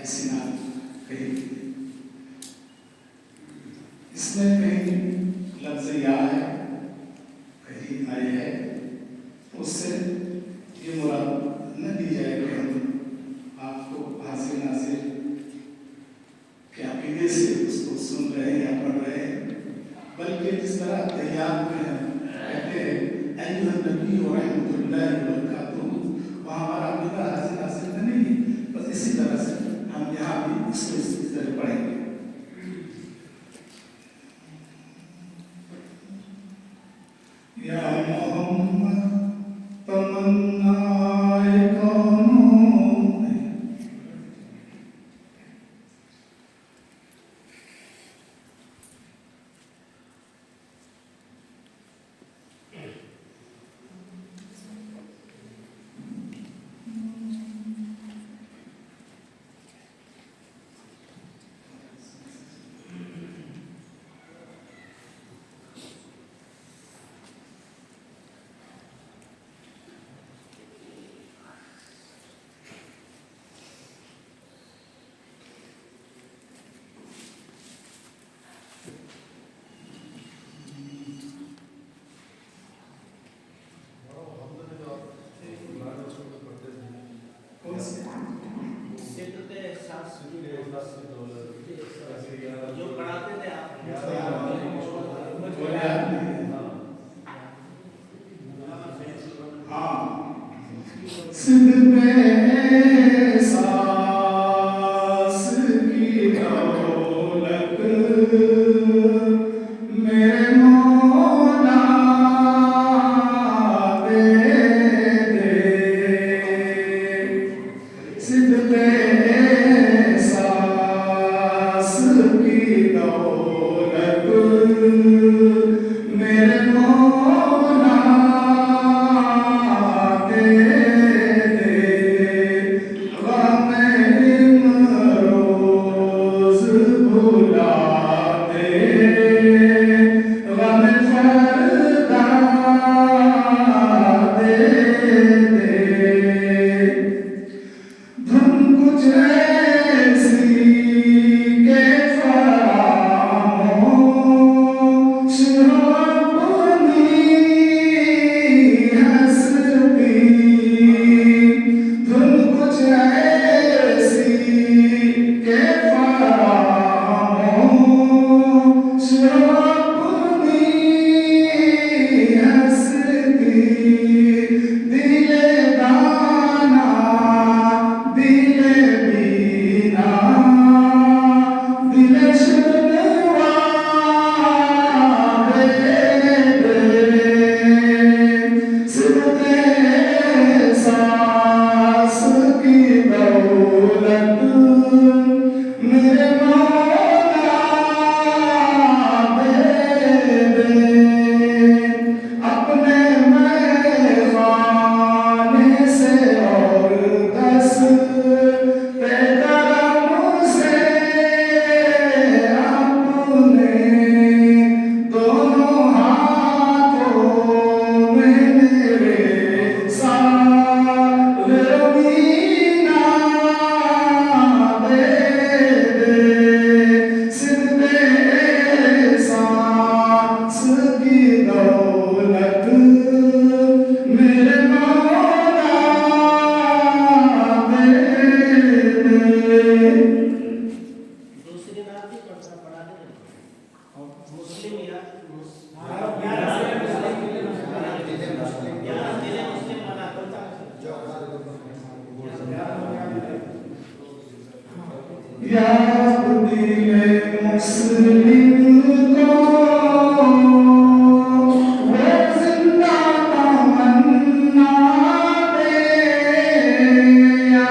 ऐसी ना कही। इसमें कहीं लफ्ज़ या है, कहीं आए है, उससे ये मुराद न दी जाए कि हम आपको हाजिर नाजिर के अकीदे से उसको सुन रहे हैं या पढ़ रहे हैं, बल्कि जिस तरह तैयार में कहते हैं अय्युहन नबी व रहमतुल्लाहि व बरकातुहू, वहाँ हमारा अकीदा हाजिर नाजिर में नहीं है। बस इसी तरह से हम यहाँ भी इसको इस तरह पढ़ेंगे। या मोहम्मद तमन्नाए कौनों में, जो पढ़ाते थे आप सांस की दौलत मेरे मौला दे दे, सिद्दे सांस की दौलत मेरे मौला दे दे, गम इमरोज भुला दे, गम फरदा दे दे। धुन कुछ ऐसी के फरामोश हो अपनी हस्ती, धुन कुछ ऐसी के फरामोश हो अपनी हस्ती, दिले दाना दिले बीना दिले शुनवा दे दे, सिद्दे सांस की दौलत मेरे मौला दे दे, अपने मेहमाने से और दस करम से अपने दोनों हाथों में मेरे सालमीना दे दे, सिद्दे सांस की दौलत मेरे मौला दे दे। दूसरी बात भी पढ़ाते थे मुस्लिम या मुस्लिम बनाता था। या दिले मुस्लिम को वो जिंदा तमन्ना दे, या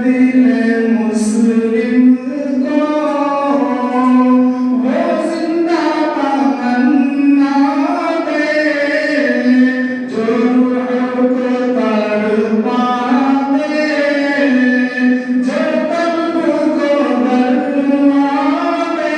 दिले मुस्लिम को वो जिंदा तमन्ना दे, जो रूह को तड़पा दे, जो तन को गरमा दे,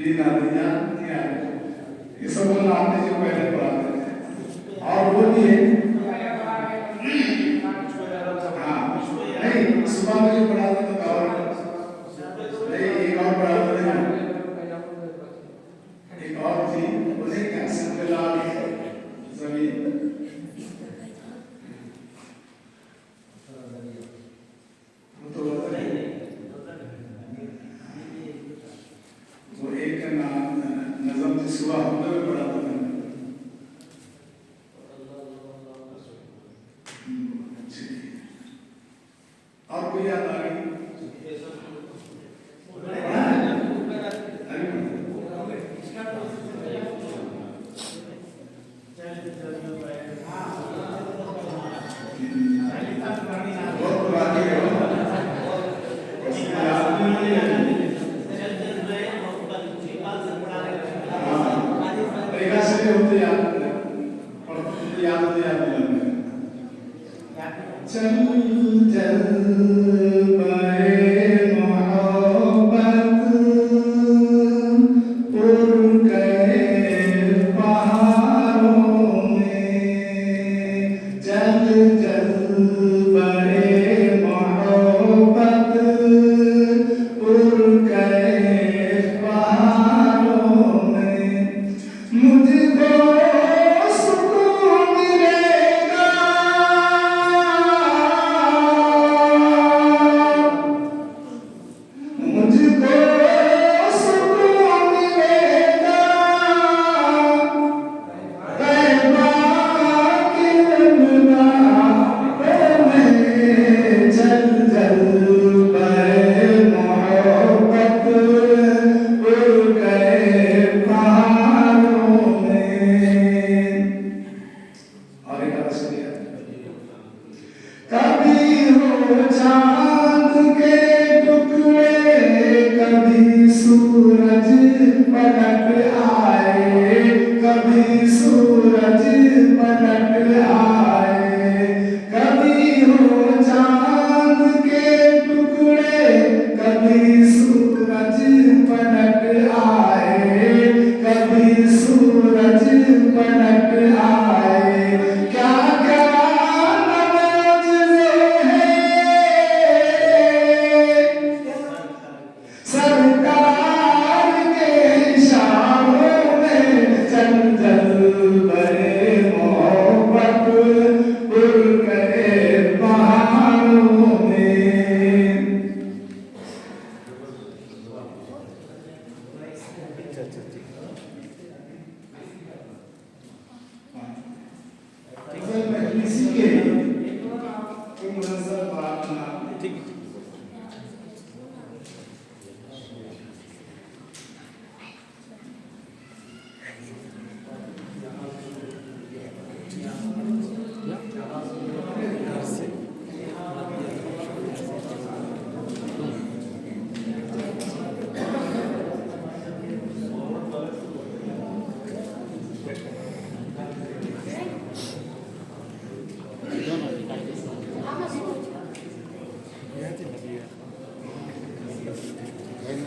दिन आदिया नहीं आ रहे, ये सब बोलना आपने जो पहले पढ़ाते थे। और वो भी है हाँ, नहीं सुबह में जो पढ़ाते थे नहीं, एक और पढ़ाते थे, एक और थी उन्हें क्या संकलाल जमीन वो एक का नाम नजम थी, सुबह हमने में पढ़ाता था। और कोई याद आ गई?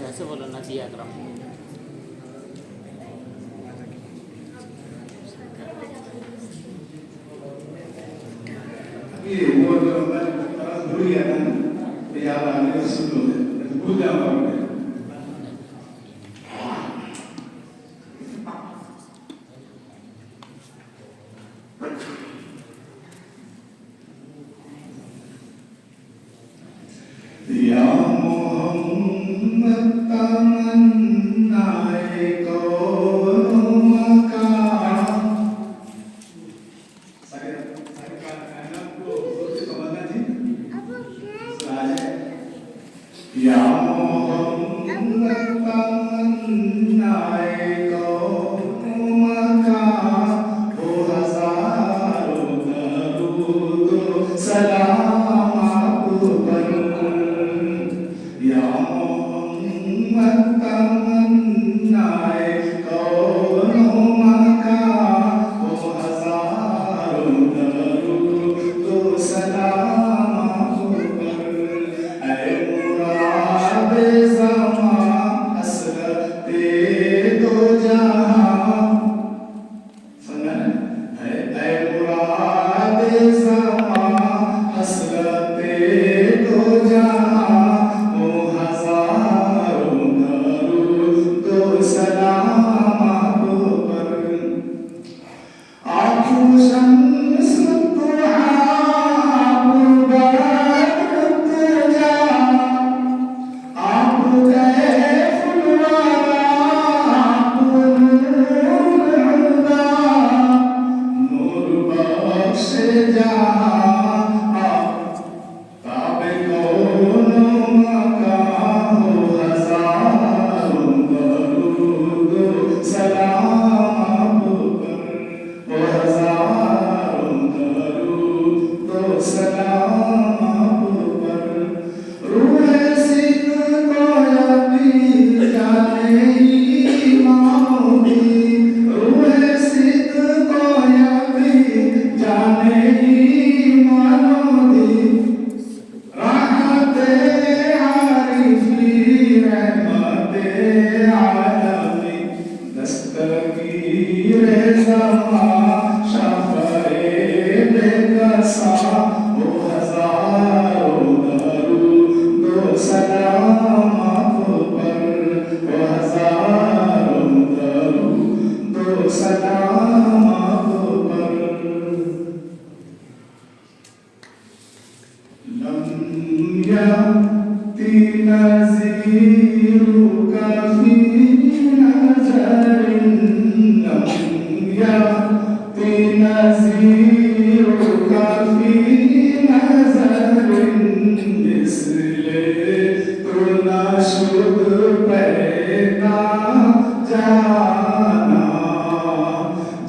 ऐसे बोलो नदी अकरम ये वो जो मैं भूल गया था याद आने सुन लो भूल जाऊंगा या मोहम्मद तमन्नाए कौम का सारे का कहना को से समझना थी या मोहम्मद तमन्नाए कौम का वो हजारों दरूद सलाम आप पर या मोहम्मद तमन्नाए कौम का वो हजारों दरूद सलाम आप पर ऐ मुराद ज़मां हसरत शाफ़े बेकसा हो हज़ारों दरूद सलाम आप पर, हो हज़ारों दरूद सलाम आप पर। लम याति नज़ीरुका फ़ी नज़रिन, लम याति नज़ीरुका फ़ी नज़रिन, इसलिए तो ना शुद पैदा जाना,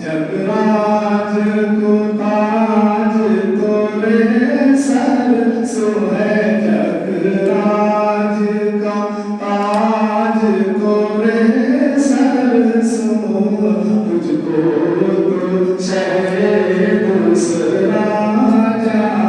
जगराज को ताज तोरे सर सो है, जगराज का ताज तोरे सर सो, तुझको तो शहर दूसरा जाना।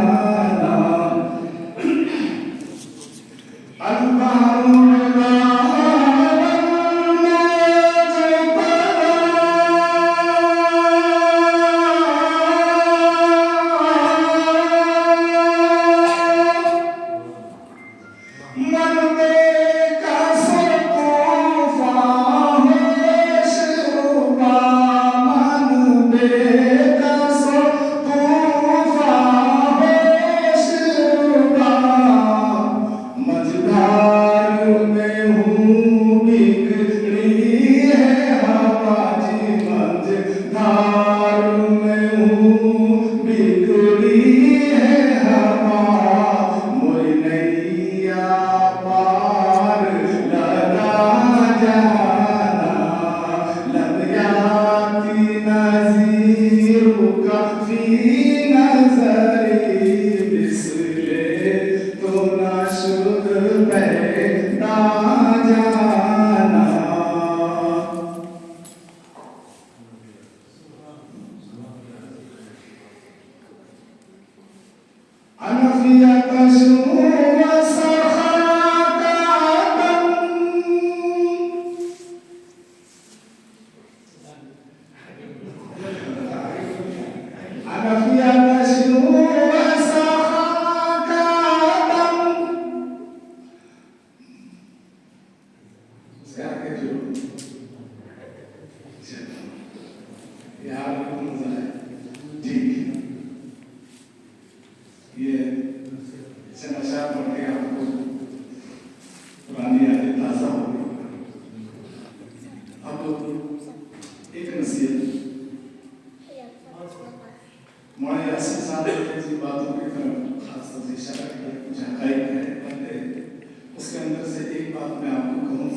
उसके अंदर से एक बात मैं आपको कहूँ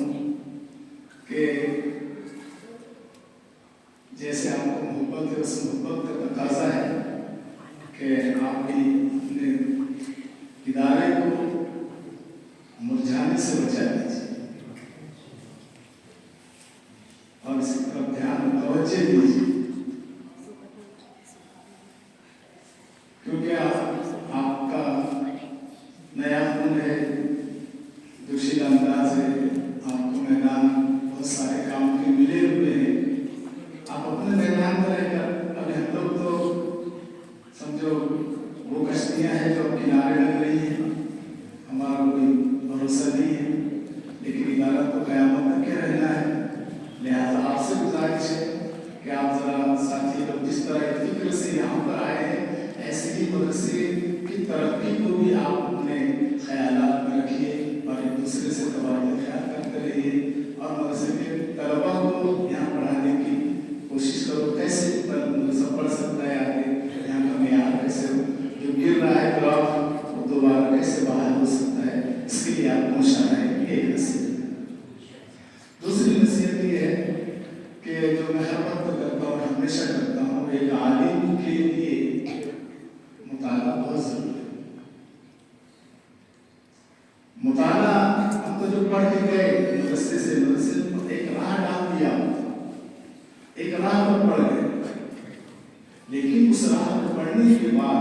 कि जैसे आपको मोहब्बत है, उस मोहब्बत का तकाजा है कि आप भी अपने इदारे को मुरझाने से बचा लीजिए और इसकी तरफ ध्यान तवज्जो दीजिए, क्योंकि आपका नया खून है, जोशीला अंदाज है, आपको मैदान बहुत सारे काम के मिले हुए हैं। आप अपने मैदान पर रहकर, अभी हम लोग तो समझो वो कश्तियाँ हैं जो किनारे लग रही हैं, हमारा कोई भरोसा नहीं है, लेकिन इदारा तो क़यामत तक के रहना है। लिहाजा आपसे गुजारिश है कि आप जरा साथी लोग जिस तरह फिक्र से यहाँ पर आए हैं, ऐसे ही मदरसे की तरक्की को भी आप अपने ख्यालात में रखिए और एक दूसरे से तबादला ख्याल करते रहिए और मदरसे के तलबा को यहाँ पढ़ाने की कोशिश करो। कैसे मदरसा पढ़ सकता है आगे, यहाँ का मेयार कैसे हो, जो गिर रहा है ब्लॉक वो दोबारा कैसे बहाल हो सकता है, इसके लिए आप कोशिश है। एक नसीहत। दूसरी नसीहत ये है कि जो मैं हर वक्त करता हूँ, हमेशा करता हूँ, एक आलिम के लिए मुताला बहुत जरूरी है। मुताला हम तो जो पढ़ के गए मदरसे से एक राह डाल दिया, एक राह पर पढ़ गए, लेकिन उस राह पर पढ़ने के बाद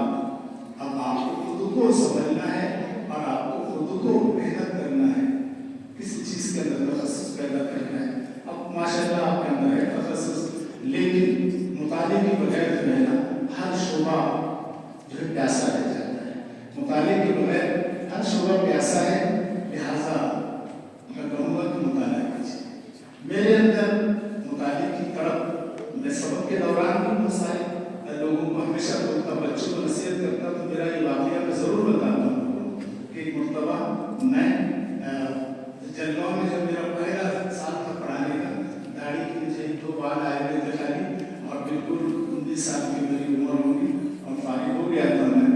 अब आपको खुद को समझना है और आपको खुद को मेहनत करना है, किसी चीज के अंदर तखस्सुस पैदा करना है। अब माशाल्लाह आपके अंदर है तखस्सुस, लेकिन मुताले की मेरे अंदर मुतालिक की तड़प, मैं सबक के दौरान भी बहुत सारे लोगों को हमेशा बोलता, बच्चों को नसीहत करता, तो मेरा ये वाक़या मैं ज़रूर बताता हूँ कि एक मरतबा मैं जलगांव में जब मेरा पहला साल था पढ़ाने का, दाढ़ी की मुझे 2 बाल आए हुए थे खाली, और बिल्कुल 19 साल की मेरी उम्र होगी और फारिग हो गया था मैं।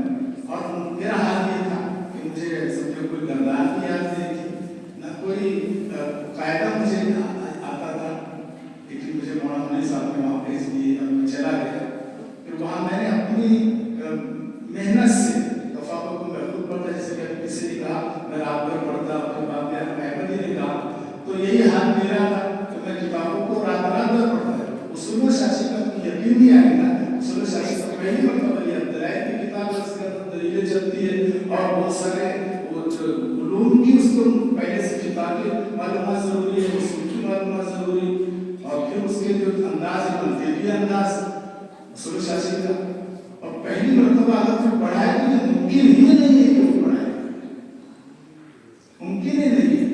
और मेरा हाल ये था कि मुझे समझो कोई गर्दान की याद नहीं थी, न कोई कायदा मुझे आता था, लेकिन मुझे मौलाना साहब ने वहाँ भेज दिए और मैं चला गया। फिर वहाँ मैंने अपनी मेहनत से तफावत को महफूज पढ़ता, जैसे कि किसी ने कहा मैं रात भर पढ़ता, अपने बाप ने अहमद जी ने कहा, तो यही हाल मेरा था कि मैं किताबों को रात भर पढ़ता। उसूल शासी का यकीन नहीं आएगा, उसूल शासी का पहली मरतबा ये अब्दुल्लाह की किताब उसके अंदर दलीलें चलती है और बहुत सारे उलूम की उसको पहले से किताबें मालूमात ज़रूरी है, उसूल की मालूमात ज़रूरी, और फिर उसके जो अंदाज है मंतिकी अंदाज उसूल शासी का, और पहली मरतबा अगर फिर पढ़ाए तो ये मुमकिन ही नहीं है कि वो पढ़ाए, मुमकिन ही नहीं है।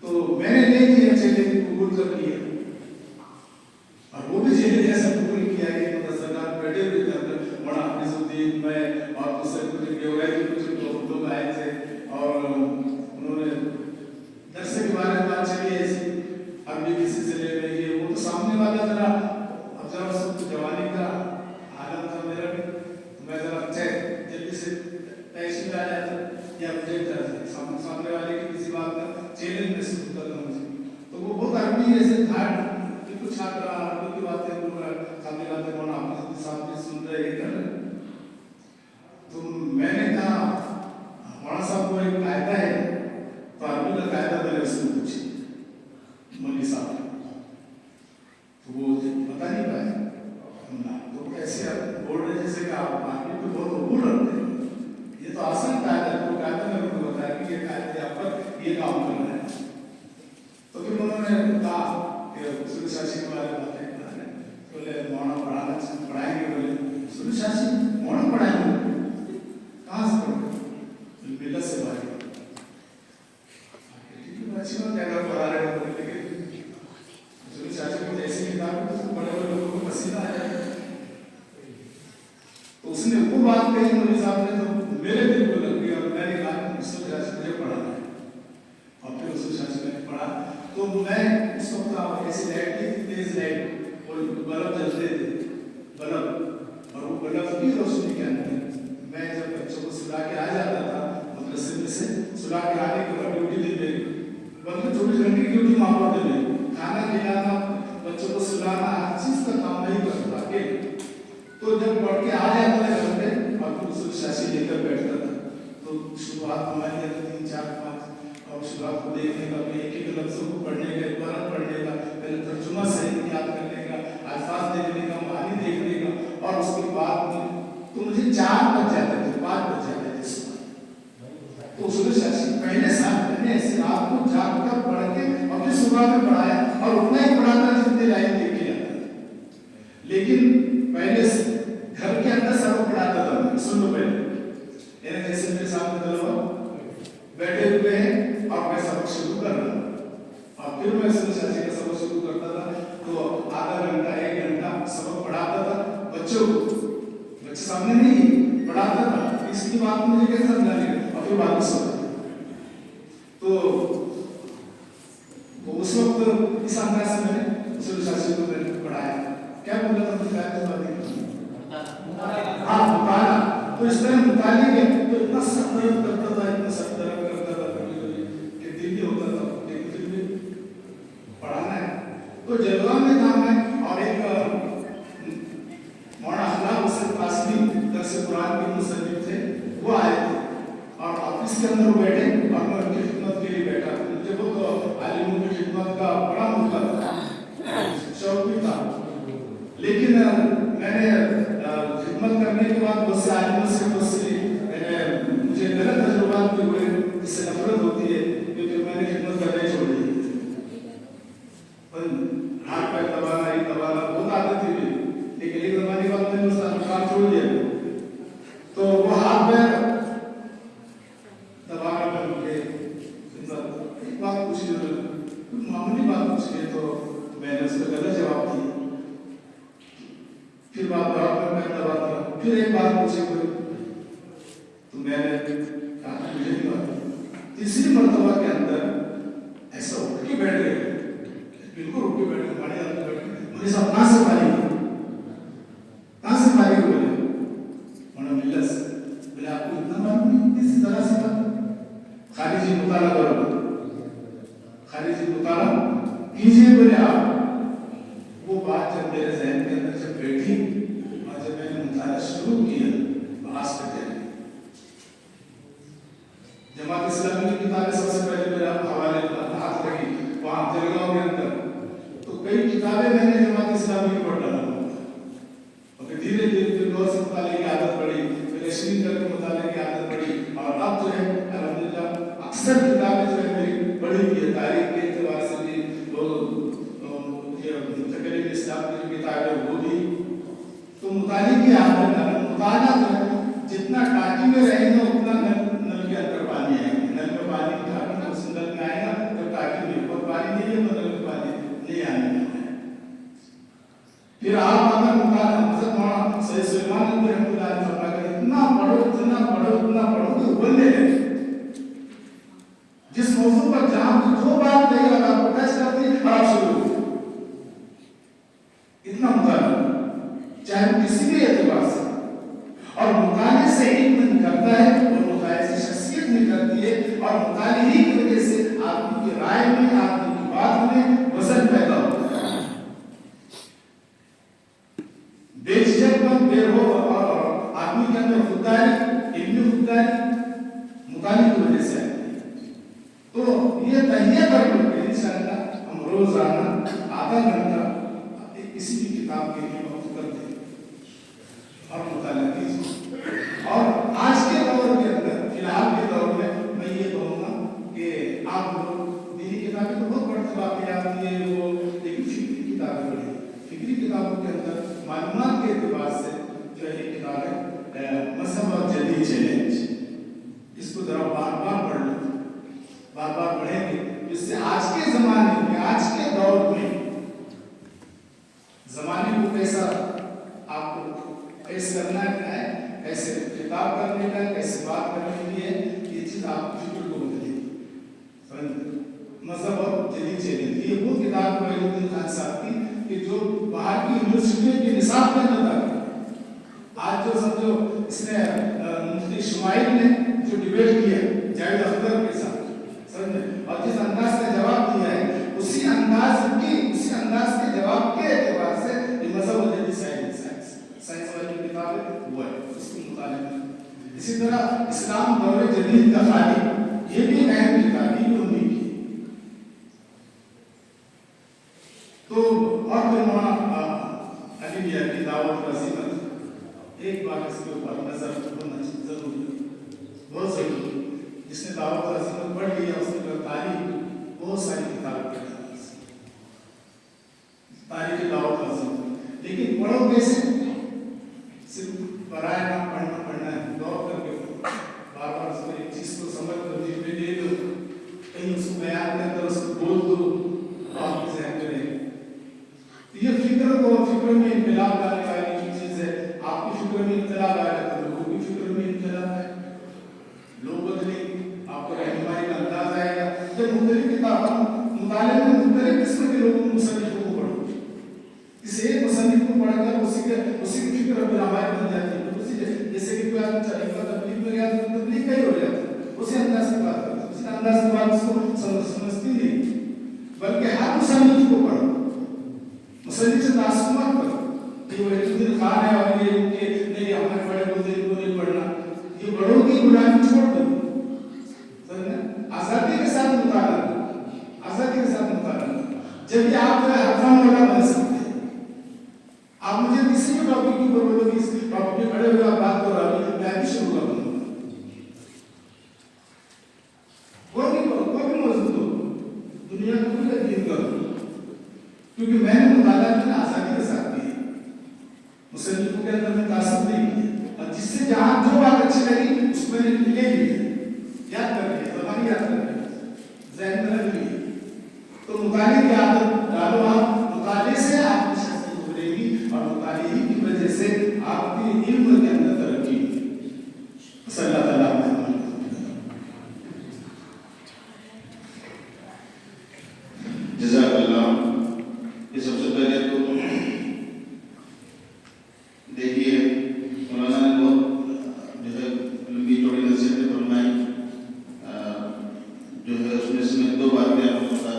तो मैंने ले लिया, चेले कबूल कर लिया, और वो भी चेले जैसा कबूल किया कि सरकार बैठे हुए थे, बड़ा निजुद्दीन में और दूसरे कुछ गेवराई के कुछ लोग आए थे, और उन्होंने दरस के बारे में बात चली ऐसी, अभी किसी से ले रही है, वो तो सामने वाला जरा अब जरा उसको जवानी का आलम था मेरा भी, तो मैं जरा जल्दी से पैसे में आ जाता या मुझे सामने वाले की किसी बात का चैलेंज महसूस होता था मुझे। तो वो बहुत अरबी ऐसे घाट बिल्कुल छात्र अरबी की बातें बोल रहा है, खाते खाते मौना आपके सामने सुन रहे हैं कर रहे। तो मैंने कहा मौना साहब को एक कायदा है, तो अरबी का कायदा मैंने उसको पूछी मौलवी साहब, तो वो बता नहीं पाए ना, तो ऐसे बोल रहे जैसे कि आप अरबी पे बहुत अबूल रखते हैं, ये तो आसान कायदा है, तो कायदा मैंने उनको बताया कि ये कायदे आप पर ये काम करना है। तो फिर उन्होंने कहा कि उसूल शासी के बारे में बातें बताने, बोले मौना पढ़ाएंगे, बोले उसूल शासी मौना पढ़ाएंगे, कहाँ से पढ़ेंगे, मिलत से बाहर, अच्छी बात है अगर पढ़ा रहे हो, लेकिन उसूल शासी को जैसी किताब है तो बड़े बड़े लोगों को पसीना आ जाएगा। तो उसने वो बात कही मौलवी साहब ने, तो मेरे दिल को लग गई, और मैंने कहा उसूल शासी मुझे पढ़ाना है, और फिर उसूल शासी मैंने पढ़ा। तो मैं उस वक्त ऐसी लाइट थी, तेज लाइट, और बल्ब जलते थे बल्ब, और वो बल्ब की रोशनी के अंदर मैं जब बच्चों को सुला के आ जाता था मदरसे में से, सुला के आने के बाद ड्यूटी थी मेरी, मतलब 24 घंटे की ड्यूटी वहाँ पर थी, खाना खिलाना, बच्चों को सुलाना, हर चीज़ का काम नहीं करता अकेले। तो जब पढ़ के आ जाता था घर पे, और फिर उसूल शासी लेकर बैठता था, तो शुरुआत हमारी 3, 4, 5 और शुरुआत को देखने का, एक एक लफ्ज़ों को पढ़ने का, इबारत पढ़ने का, पहले तर्जुमा सही याद करने का, अल्फाज देखने का, मानी देखने का, और उसके बाद तो मुझे 4 बज जाते थे, 5 बज जाते थे सुबह। तो उसूल शासी पहले साल मैंने ऐसे रात को जाग कर पढ़ के और फिर सुबह में पढ़ाया, और उतना ही पढ़ाता जितने लाइन देख के आता, लेकिन पहले घर के अंदर सबको पढ़ाता था मैं, सुन लो पहले, जैसे मेरे सामने तलबा बैठे हुए हैं और मैं सबक शुरू कर रहा हूँ, और फिर मैं उसूल शासी का सबक शुरू करता था, तो आधा घंटा 1 घंटा सबक पढ़ाता था बच्चों को, बच्चे सामने नहीं पढ़ाता था, इसकी बात मुझे कैसे समझाने, और फिर वापस होता। तो उस वक्त इस अंदाज से मैंने उसूल शासी को मैंने पढ़ाया। क्या बोला था मुझे हाँ मुताला, तो इस तरह मुताले के तो इतना सख्त करता था, इतना सख्त करता था कि दिल भी होता था, लेकिन फिर भी पढ़ाना है। तो जलगांव में था मैं, और एक मौलाना अखलाक हुसैन कासमी दरस कुरान के मुसन्निफ थे, वो आए थे, और ऑफिस के अंदर वो बैठे, और मैं उनकी खिदमत के लिए बैठा था। मुझे बहुत आलिमों की खिदमत का बड़ा मौका था, शौक भी था, लेकिन मैंने खिदमत करने के बाद बहुत से आलिमों से मुझे गलत तजुर्बात भी हुए, जिससे नफरत होती है, क्योंकि मैंने खिदमत करना ही छोड़ दी। हाथ पैर दबाना बहुत आदत थी, लेकिन एक जमाने के बाद मैंने उसका काम छोड़ दिया, तो वो हाथ पैर दबाना बंद हो गए। एक बात पूछी फिर एक बात पूछे कोई, तो मैंने कहा मुझे नहीं मालूम। तीसरी मर्तबा के अंदर ऐसा उठ के बैठ गए, बिल्कुल उठ के बैठ गए, पानी आते बैठ गए। मुझे सब कहाँ से पानी बोले मना मिलस बोले आपको इतना मालूम नहीं, इस तरह से बात खारिजी मुताला करो, खारिजी मुताला कीजिए बोले आप। वो बात जब मेरे ज़हन के अंदर जब बैठी और जब मैंने मुताला शुरू किया, बहस करते रहे। जमात इस्लामी की किताबें सबसे पहले मेरा हवाले हाथ रखी वहाँ जलगांव के अंदर, तो कई किताबें मैंने जमात इस्लामी की पढ़ डाला। और धीरे धीरे फिर गौर से मुताले की आदत पड़ी, फिर अश्लील करके मुताले की आदत पड़ी, और अब जो है अल्हम्दुलिल्लाह अक्सर किताबें जो है मेरी पढ़ी हुई है, तारीख के एतबार से भी, वो तकरीर इस्लाम की जो किताब है वो भी। तो मुताले की आदत है, मुताला जो है जितना टाँकी में रहेगा उतना नल के अंदर पानी आएगा। नल में पानी टाँकी में उस नल में आएगा तो टाँकी में, और पानी नहीं है तो नल में पानी नहीं आने वाला है। फिर आप अगर मुताला सही सुलेमान ने इतना पढ़ो कि बोलने लगे। जिस मौजूद पर जहां जो बात नहीं है आपको टच करती है और आप शुरू इतना मुताला, चाहे किसी भी एतबार से, और मुताले से इल्म निकलता है और मुताले से शख्सियत निकलती है, और मुताले ही की वजह से आदमी की राय में, आदमी की बात में वजन पैदा होता है। बेझिझक मत बेरो और आदमी के अंदर खुददारी, इल्मी खुददारी मुताले की वजह से आती है। तो ये तहिया कर लो इंशाअल्लाह हम रोजाना आधा घंटा किसी भी किताब के लिए वक्त करते हैं और मुताला कीजिए। और आज के दौर के अंदर, फिलहाल के दौर में मैं ये कहूँगा कि आप लोग दीनी किताबें तो बहुत पढ़ते बाकी आती है वो, लेकिन फिक्री किताबें पढ़ें। फिक्री किताबों के अंदर मालूमात के एतबार से जो है किताब है मज़हब और जदीद चैलेंज, इसको जरा बार बार पढ़ लो, बार बार पढ़ेंगे, इससे आज के ज़माने में, आज के दौर में ज़माने को कैसा आपको फेस करना है, कैसे किताब करने का, कैसे बात करने के लिए, ये चीज़ आपकी फिक्र को बदलेगी। मज़हब और जदीद चैलेंज, ये वो किताब मोइनुद्दीन खान साहब की कि जो बाहर की यूनिवर्सिटियों के निसाब में नजर आती है। आज जो समझो इसने मुफ्ती शुमाइल ने जो डिबेट किया जावेद अख्तर के साथ, समझे, और जिस अंदाज से जवाब दिया है, उसी अंदाज के जवाब के एतबार से ये मज़हब और जदीद साइंस वाली किताब है वो है, उसको मुताले में। इसी तरह इस्लाम दौर जदीद का खाली, ये भी एक अहम किताब है उन्हीं की। तो और फिर वहाँ अलीबिया की दावत वसीमत, एक बार इसके ऊपर नजर होना जरूरी, बहुत जरूरी। जिसने दावत वसीमत पढ़ लिया उसने तारीख बहुत सारी किताबें पढ़ी, तारीख दावत वसीमत, लेकिन पढ़ो कैसे? सिर्फ पढ़ाए ना, पढ़ना है, गौर करके बार बार उसको एक चीज को समझ कर जीवन दे दो, कहीं उसको बयान के अंदर उसको बोल दो, आपके ज़हन में रहे। ये फिक्र में इनकलाब लाने वाली चीज है। आपकी फिक्र में इनकलाब आएगा तो लोगों की फिक्र में इनकलाब आएगा, लोग बदलेंगे, आपको रहनुमाई का अंदाज आएगा। जब मुख्तलिफ किताबों मुताले में मुख्तलिफ किस्म के लोगों मुसन्निफों को पढ़ो, किसी एक मुसन्निफ को पढ़कर उसी की फिक्र अपनी हमारी बन जाती है। उसी जैसे कि कोई आदमी तरीका तबलीग में गया तो तबलीग का ही हो जाता है, उसी अंदाज से बात करता है, उसी अंदाज से बात उसको समझती नहीं। बल्कि हर मुसन्निफ को पढ़ो, मुसन्निफ से तासुब मत करो कि वो वहीदुद्दीन खान है और ये इनके नहीं, हमारे बड़े बोलते इनको नहीं पढ़ना। ये बड़ों की गुलामी छोड़ दो, समझे, आज़ादी के साथ मुताला, आज़ादी के साथ मुताला। जब ये आप जो है हरफान वाला बन सकते हैं। आप मुझे किसी भी टॉपिक के ऊपर बोलोगे, इस टॉपिक पे खड़े हुए आप बात करो, मैं भी शुरू कर दूंगा। कोई भी मौजूद हो, दुनिया को भी यकीन करो, क्योंकि मैंने मुताला की आज़ादी के साथ की है, मुसन्निफों के अंदर में तासुब नहीं किया, और जिससे जहाँ जो बात अच्छी लगी उसको मैंने ले लिया, याद कर लिया, ज़बानी याद कर लिया, ज़हन में रख लिया। तो मुताले की आदत डालो आप, मुताले से आपकी शख्सियत उभरेगी और मुताले ही की वजह वजह से आपकी इल्म के अंदर तरक्की अल्लाह ताला आपको जज़ाकल्लाह। ये सबसे पहले तो देखिए मौलाना ने बहुत जो है लंबी चौड़ी नसीहतें फरमाई, जो है उसमें से मैं 2 बातें आपको बता